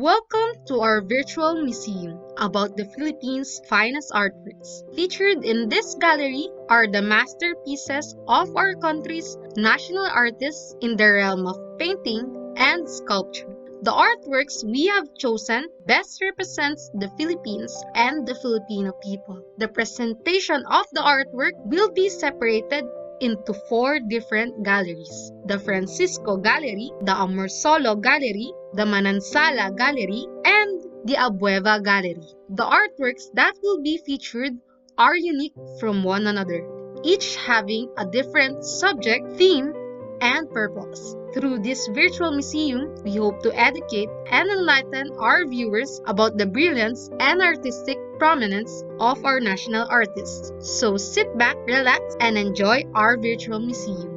Welcome to our virtual museum about the Philippines' finest artworks. Featured in this gallery are the masterpieces of our country's national artists in the realm of painting and sculpture. The artworks we have chosen best represents the Philippines and the Filipino people. The presentation of the artwork will be separated into 4 different galleries: the Francisco Gallery, the Amorsolo Gallery, the Manansala Gallery, and the Abueva Gallery. The artworks that will be featured are unique from one another, each having a different subject, theme, and purpose. Through this virtual museum, we hope to educate and enlighten our viewers about the brilliance and artistic prominence of our national artists. So sit back, relax, and enjoy our virtual museum.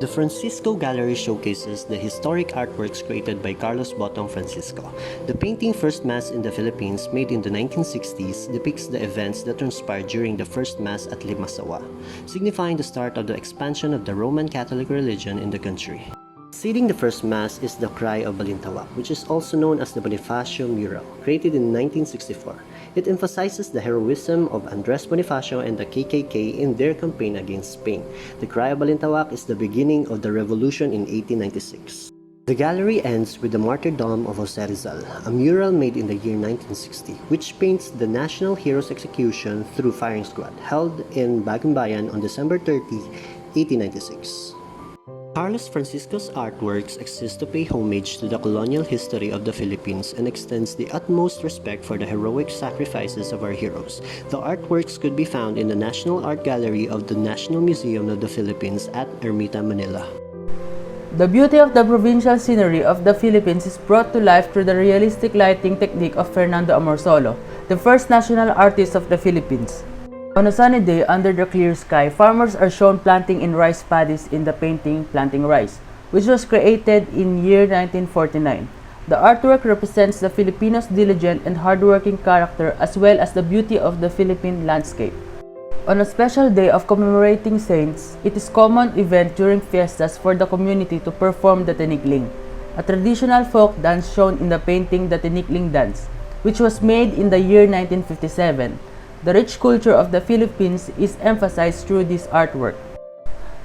The Francisco Gallery showcases the historic artworks created by Carlos Botong Francisco. The painting First Mass in the Philippines, made in the 1960s, depicts the events that transpired during the First Mass at Limasawa, signifying the start of the expansion of the Roman Catholic religion in the country. Preceding the First Mass is the Cry of Balintawak, which is also known as the Bonifacio mural, created in 1964. It emphasizes the heroism of Andres Bonifacio and the KKK in their campaign against Spain. The Cry of Balintawak is the beginning of the revolution in 1896. The gallery ends with the Martyrdom of Jose Rizal, a mural made in the year 1960, which paints the national hero's execution through firing squad, held in Bagumbayan on December 30, 1896. Carlos Francisco's artworks exist to pay homage to the colonial history of the Philippines and extends the utmost respect for the heroic sacrifices of our heroes. The artworks could be found in the National Art Gallery of the National Museum of the Philippines at Ermita, Manila. The beauty of the provincial scenery of the Philippines is brought to life through the realistic lighting technique of Fernando Amorsolo, the first national artist of the Philippines. On a sunny day under the clear sky, farmers are shown planting in rice paddies in the painting Planting Rice, which was created in year 1949. The artwork represents the Filipinos' diligent and hardworking character as well as the beauty of the Philippine landscape. On a special day of commemorating saints, it is a common event during fiestas for the community to perform the tinikling, a traditional folk dance shown in the painting The Tinikling Dance, which was made in the year 1957. The rich culture of the Philippines is emphasized through this artwork.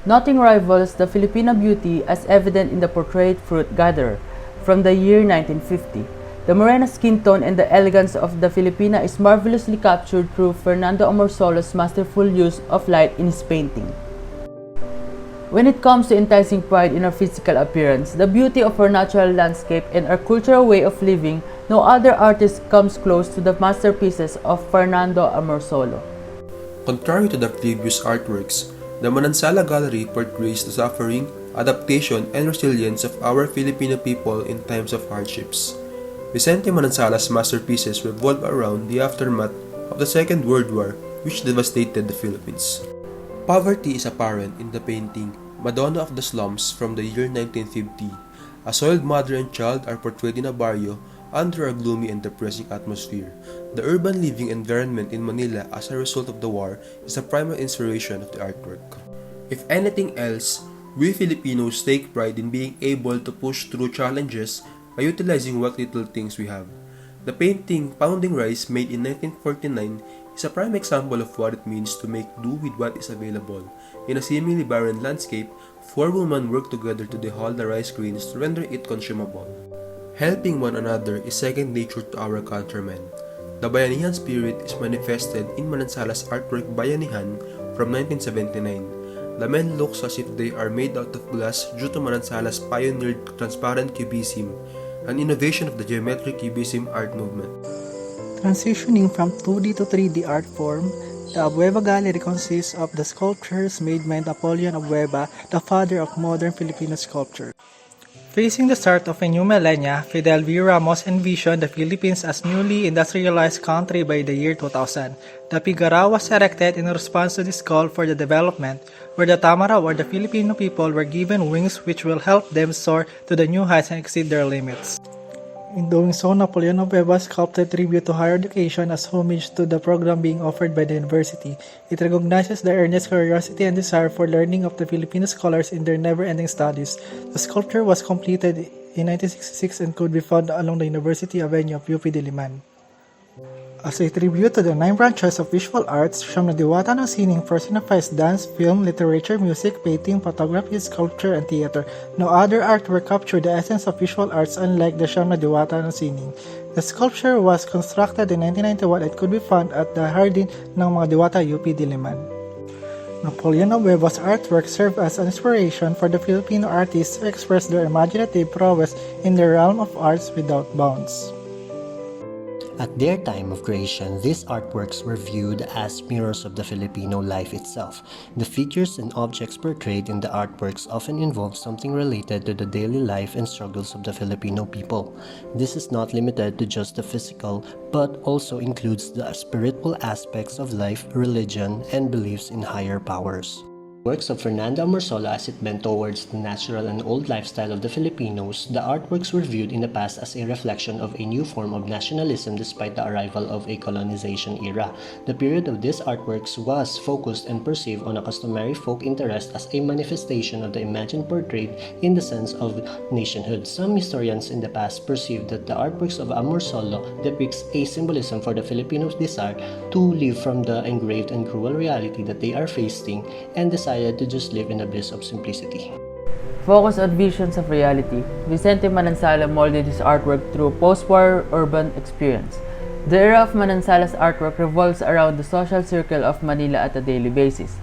Nothing rivals the Filipino beauty as evident in the portrait Fruit Gatherer from the year 1950. The morena skin tone and the elegance of the Filipina is marvelously captured through Fernando Amorsolo's masterful use of light in his painting. When it comes to enticing pride in our physical appearance, the beauty of our natural landscape, and our cultural way of living, no other artist comes close to the masterpieces of Fernando Amorsolo. Contrary to the previous artworks, the Manansala Gallery portrays the suffering, adaptation, and resilience of our Filipino people in times of hardships. Vicente Manansala's masterpieces revolve around the aftermath of the Second World War, which devastated the Philippines. Poverty is apparent in the painting Madonna of the Slums from the year 1950. A soiled mother and child are portrayed in a barrio under a gloomy and depressing atmosphere. The urban living environment in Manila as a result of the war is a primary inspiration of the artwork. If anything else, we Filipinos take pride in being able to push through challenges by utilizing what little things we have. The painting Pounding Rice, made in 1949, is a prime example of what it means to make do with what is available. In a seemingly barren landscape, 4 women work together to dehull the rice grains to render it consumable. Helping one another is second nature to our countrymen. The Bayanihan spirit is manifested in Manansala's artwork Bayanihan from 1979. The men look as if they are made out of glass due to Manansala's pioneered transparent cubism, an innovation of the geometric cubism art movement. Transitioning from 2D to 3D art form, the Abueva Gallery consists of the sculptures made by Napoleon Abueva, the father of modern Filipino sculpture. Facing the start of a new millennia, Fidel V. Ramos envisioned the Philippines as newly industrialized country by the year 2000. The Figara was erected in response to this call for the development, where the Tamara or the Filipino people were given wings which will help them soar to the new heights and exceed their limits. In doing so, Villanueva sculpted tribute to higher education as homage to the program being offered by the university. It recognizes the earnest curiosity and desire for learning of the Filipino scholars in their never-ending studies. The sculpture was completed in 1966 and could be found along the University Avenue of UP Diliman. As a tribute to the 9 branches of visual arts, Siyam na Diwata ng Sining personifies dance, film, literature, music, painting, photography, sculpture, and theater. No other artwork captured the essence of visual arts unlike the Siyam na Diwata ng Sining. The sculpture was constructed in 1991 and could be found at the Hardin ng mga Diwata UP Diliman. Villanueva's artwork served as an inspiration for the Filipino artists to express their imaginative prowess in the realm of arts without bounds. At their time of creation, these artworks were viewed as mirrors of the Filipino life itself. The figures and objects portrayed in the artworks often involve something related to the daily life and struggles of the Filipino people. This is not limited to just the physical, but also includes the spiritual aspects of life, religion, and beliefs in higher powers. Works of Fernando Amorsolo as it bent towards the natural and old lifestyle of the Filipinos, the artworks were viewed in the past as a reflection of a new form of nationalism despite the arrival of a colonization era. The period of these artworks was focused and perceived on a customary folk interest as a manifestation of the imagined portrayed in the sense of nationhood. Some historians in the past perceived that the artworks of Amorsolo depicts a symbolism for the Filipinos' desire to live from the engraved and cruel reality that they are facing and decided to just live in a bliss of simplicity. Focused on visions of reality, Vicente Manansala molded his artwork through post-war urban experience. The era of Manansala's artwork revolves around the social circle of Manila at a daily basis.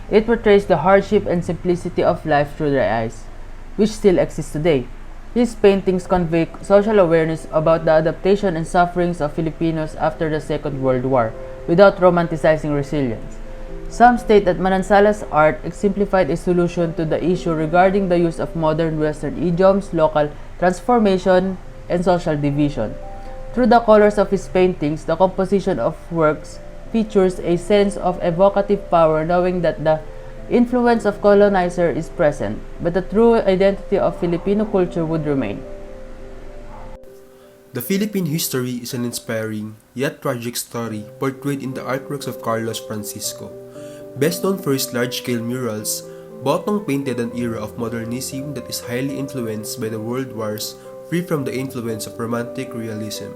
It portrays the hardship and simplicity of life through their eyes, which still exists today. His paintings convey social awareness about the adaptation and sufferings of Filipinos after the Second World War, without romanticizing resilience. Some state that Manansala's art exemplified a solution to the issue regarding the use of modern Western idioms, local transformation, and social division. Through the colors of his paintings, the composition of works features a sense of evocative power, knowing that the influence of colonizer is present, but the true identity of Filipino culture would remain. The Philippine history is an inspiring, yet tragic story portrayed in the artworks of Carlos Francisco. Best known for his large-scale murals, Botong painted an era of modernism that is highly influenced by the world wars, free from the influence of romantic realism.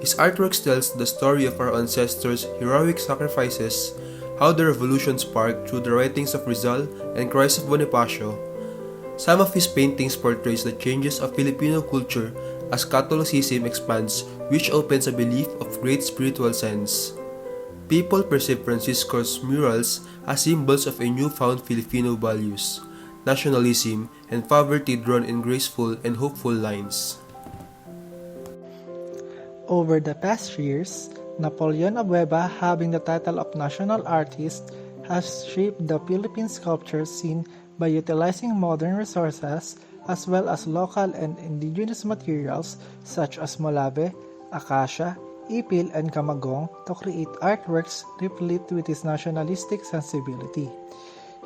His artworks tells the story of our ancestors' heroic sacrifices, how the revolution sparked through the writings of Rizal and Cries of Bonifacio. Some of his paintings portrays the changes of Filipino culture as Catholicism expands, which opens a belief of great spiritual sense. People perceive Francisco's murals as symbols of a newfound Filipino values, nationalism, and poverty drawn in graceful and hopeful lines. Over the past years, Villanueva, having the title of National Artist, has shaped the Philippine sculpture scene by utilizing modern resources as well as local and indigenous materials such as molave, acacia, ipil, and kamagong to create artworks replete with his nationalistic sensibility.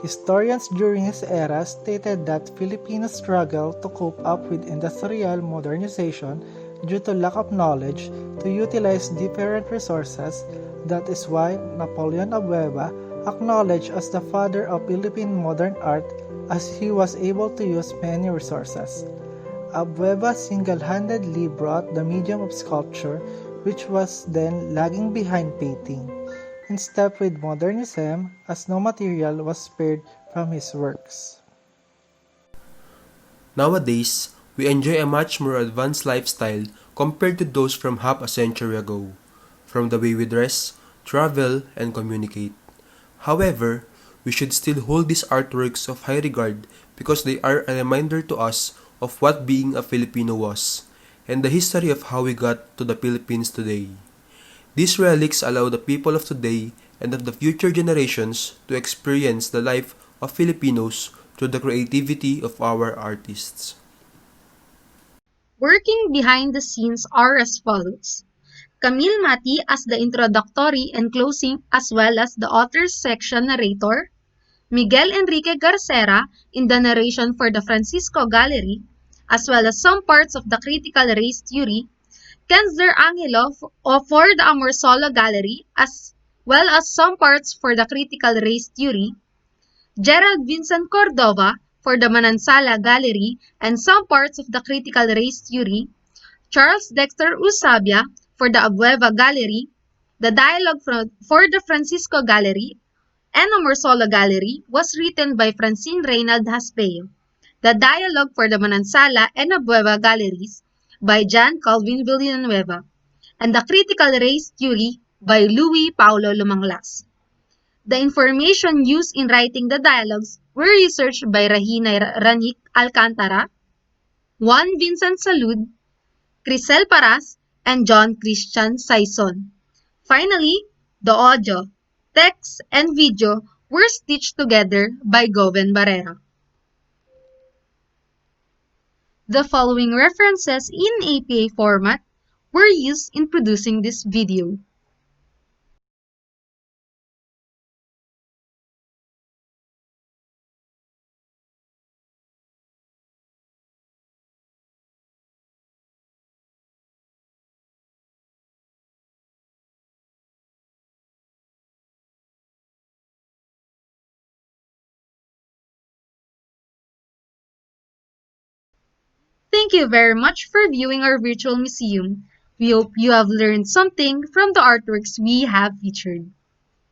Historians during his era stated that Filipinos struggled to cope up with industrial modernization due to lack of knowledge to utilize different resources. That is why Villanueva acknowledged as the father of Philippine modern art, as he was able to use many resources. Abueva single-handedly brought the medium of sculpture, which was then lagging behind painting, in step with modernism, as no material was spared from his works. Nowadays, we enjoy a much more advanced lifestyle compared to those from half a century ago, from the way we dress, travel, and communicate. However, we should still hold these artworks of high regard because they are a reminder to us of what being a Filipino was, and the history of how we got to the Philippines today. These relics allow the people of today and of the future generations to experience the life of Filipinos through the creativity of our artists. Working behind the scenes are as follows. Camille Mati as the introductory and closing as well as the author's section narrator. Miguel Enrique Garcera in the narration for the Francisco Gallery, as well as some parts of the critical race theory, KIENZLEUR ANGELO for the Amorsolo Gallery, as well as some parts for the Critical Race Theory, JERALD Vincent Cordova for the Manansala Gallery and some parts of the Critical Race Theory, Charles Dexter URSABIA for the Abueva Gallery, the dialogue for the Francisco Gallery and Amorsolo Gallery was written by Francine REINALD JASPEO. The dialogue for the Manansala and Abueva Galleries by John Calvin Villanueva, and the Critical Race Theory by Louis PAOLO LUMANGLAS. The information used in writing the dialogues were researched by RAHEENA ALCANTARA, Juan Vincent SALUD, CHRISEL and John Christian SAYSON. Finally, the audio, text, and video were stitched together by Goven Barrera. The following references in APA format were used in producing this video. Thank you very much for viewing our virtual museum. We hope you have learned something from the artworks we have featured.